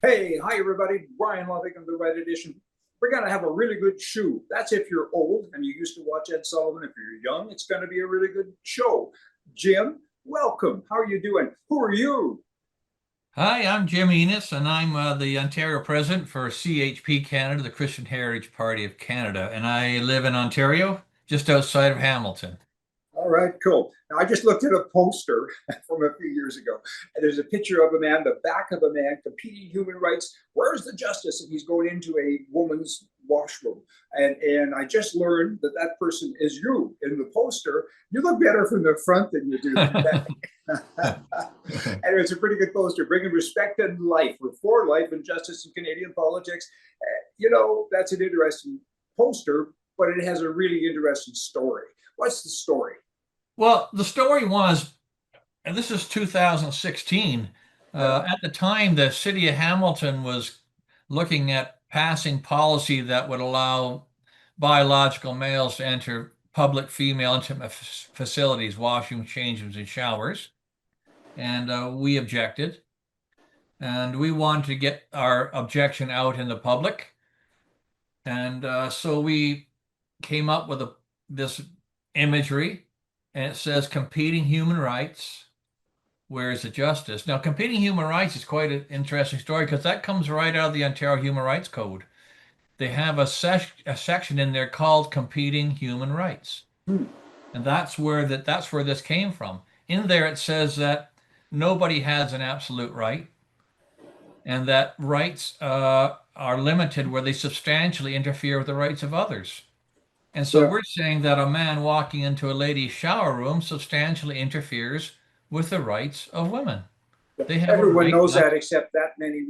Hey, hi everybody. Brian Loving of the Red Edition. We're going to have a really good show. That's if you're old and you used to watch Ed Sullivan. If you're young, it's going to be a really good show. Jim, welcome. How are you doing? Who are you? Hi, I'm Jim Enos, and I'm the Ontario president for CHP Canada, the Christian Heritage Party of Canada, and I live in Ontario, just outside of Hamilton. All right, cool. Now, I just looked at a poster from a few years ago, and there's a picture of a man, the back of a man competing human rights. Where's the justice? And he's going into a woman's washroom. And I just learned that that person is you in the poster. You look better from the front than you do from the back. And it's a pretty good poster, bringing respect and life for life and justice in Canadian politics. That's an interesting poster, but it has a really interesting story. What's the story? Well, the story was, and this is 2016. At the time, the city of Hamilton was looking at passing policy that would allow biological males to enter public female intimate facilities, washrooms, change rooms, and showers. And we objected. And we wanted to get our objection out in the public. And so we came up with this imagery, and it says competing human rights. Where is the justice? Now, competing human rights is quite an interesting story because that comes right out of the Ontario Human Rights Code. They have a section in there called competing human rights. Hmm. And that's where this came from. In there, it says that nobody has an absolute right, and that rights are limited where they substantially interfere with the rights of others. And so Yeah, we're saying that a man walking into a lady's shower room substantially interferes with the rights of women. yeah. They have a Everyone right knows not that to, except that many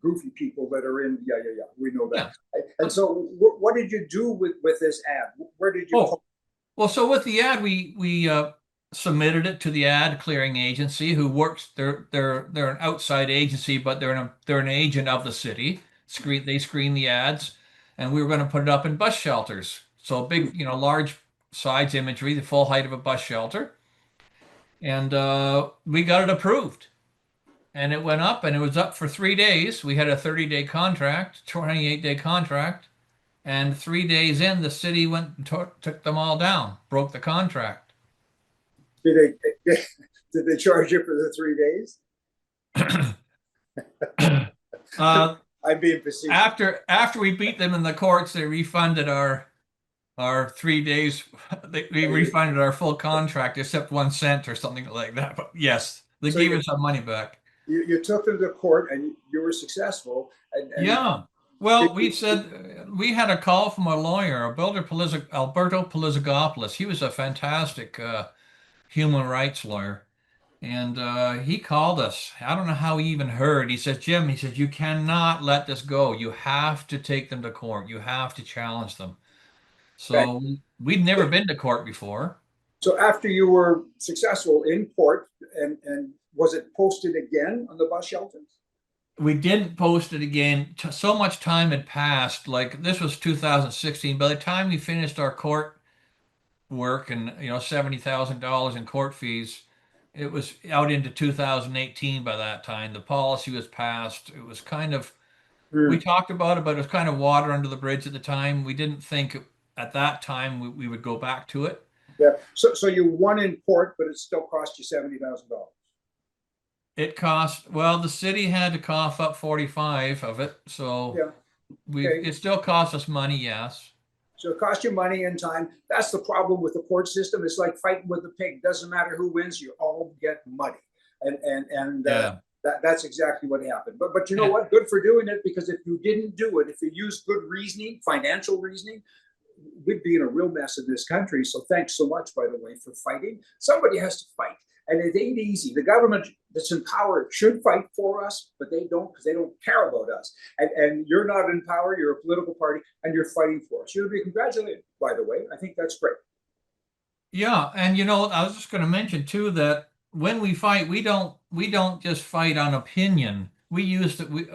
goofy people that are in. Yeah, yeah, yeah. We know that. yeah. And so, what did you do with this ad? Where did you Oh, post? well, so with the ad, we submitted it to the ad clearing agency who works. They're an outside agency, but they're an agent of the city. They screen the ads, and we were going to put it up in bus shelters. So big, large size imagery, the full height of a bus shelter, and we got it approved. And it went up, and it was up for 3 days. We had a 30-day contract, 28-day contract. And 3 days in, the city went and took them all down, broke the contract. Did they did they charge you for the 3 days? uh, I'm being facetious. after we beat them in the courts, they refunded our 3 days. We refunded our full contract except 1 cent or something like that. But yes, they So gave you, us our money back. you took them to court and you were successful. And Yeah. did Well, we you, said we had a call from a lawyer, Alberto Polizagopoulos. He was a fantastic human rights lawyer. And he called us. I don't know how he even heard. He says, Jim, he says, you cannot let this go. You have to take them to court. You have to challenge them. okay. So we'd never been to court before. So after you were successful in court, and was it posted again on the bus shelters? We didn't post it again. So much time had passed. Like this was 2016. By the time we finished our court work and $70,000 in court fees, it was out into 2018 by that time. The policy was passed. It was kind of we Hmm. talked about it, but it was kind of water under the bridge at the time. We didn't think at that time we would go back to it. Yeah. So you won in court, but it still cost you $70,000. It cost, well, the city had to cough up 45 of it, so Yeah. we Okay. it still cost us money, yes. So it costs you money and time. That's the problem with the court system. It's like fighting with a pig. Doesn't matter who wins, you all get money. And Yeah. that's exactly what happened. But you know And what? Good for doing it, because if you didn't do it, if you used good reasoning, financial reasoning, we'd be in a real mess in this country. So thanks so much, by the way, for fighting. Somebody has to fight. And it ain't easy. The government that's in power should fight for us, but they don't, because they don't care about us. And you're not in power, you're a political party, and you're fighting for us. You'll be congratulated, by the way. I think that's great. yeah, and I was just going to mention too that when we fight, we don't just fight on opinion.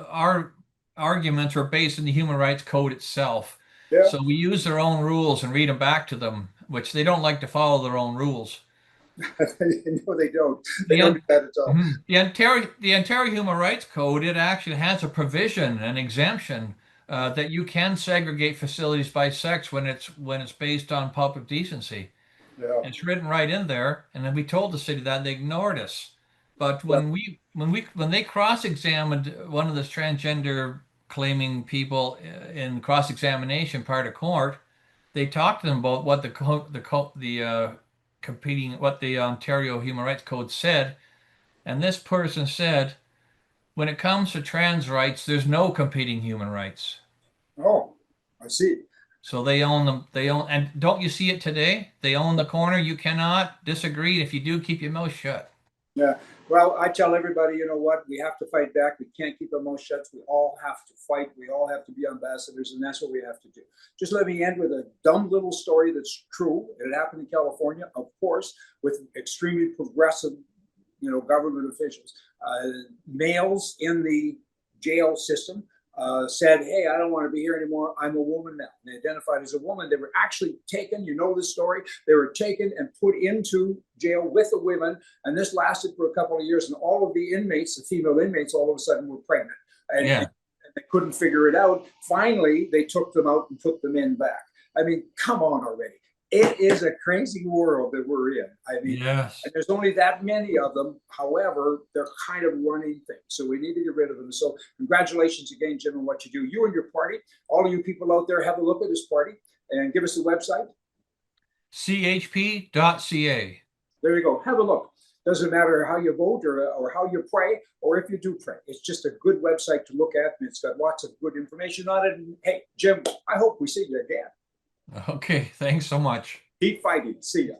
Our arguments are based in the Human Rights Code itself. Yeah. So we use their own rules and read them back to them, which they don't like to follow their own rules. No, they don't. They The, don't do that at all. Mhm. The Ontario Human Rights Code, it actually has a provision, an exemption, that you can segregate facilities by sex when it's based on public decency. Yeah. It's written right in there, and then we told the city that, and they ignored us. But Well, when they cross-examined one of the transgender claiming people in cross-examination part of court, they talked to them about what competing what the Ontario Human Rights Code said, and this person said, when it comes to trans rights, there's no competing human rights. oh, I see. So they own them. They own, and don't you see it today? They own the corner. You cannot disagree. If you do, keep your mouth shut. Yeah. Well, I tell everybody, you know what? We have to fight back. We can't keep our mouth shut. We all have to fight. We all have to be ambassadors, and that's what we have to do. Just let me end with a dumb little story that's true. It happened in California, of course, with extremely progressive, government officials. Males in the jail system said, hey, I don't want to be here anymore. I'm a woman now. And they identified as a woman. They were actually taken, you know the story, they were taken and put into jail with the women. And this lasted for a couple of years. And all of the inmates, the female inmates, all of a sudden were pregnant. And, Yeah. and they couldn't figure it out. Finally, they took them out and put them in back. I mean, come on already. It is a crazy world that we're in. I mean, Yes. and there's only that many of them. However, they're kind of running things. So we need to get rid of them. So congratulations again, Jim, on what you do. You and your party, all of you people out there, have a look at this party and give us the website. CHP.ca. There you go. Have a look. Doesn't matter how you vote or how you pray or if you do pray. It's just a good website to look at, and it's got lots of good information on it. And hey, Jim, I hope we see you again. Okay. Thanks so much. Keep fighting. See ya.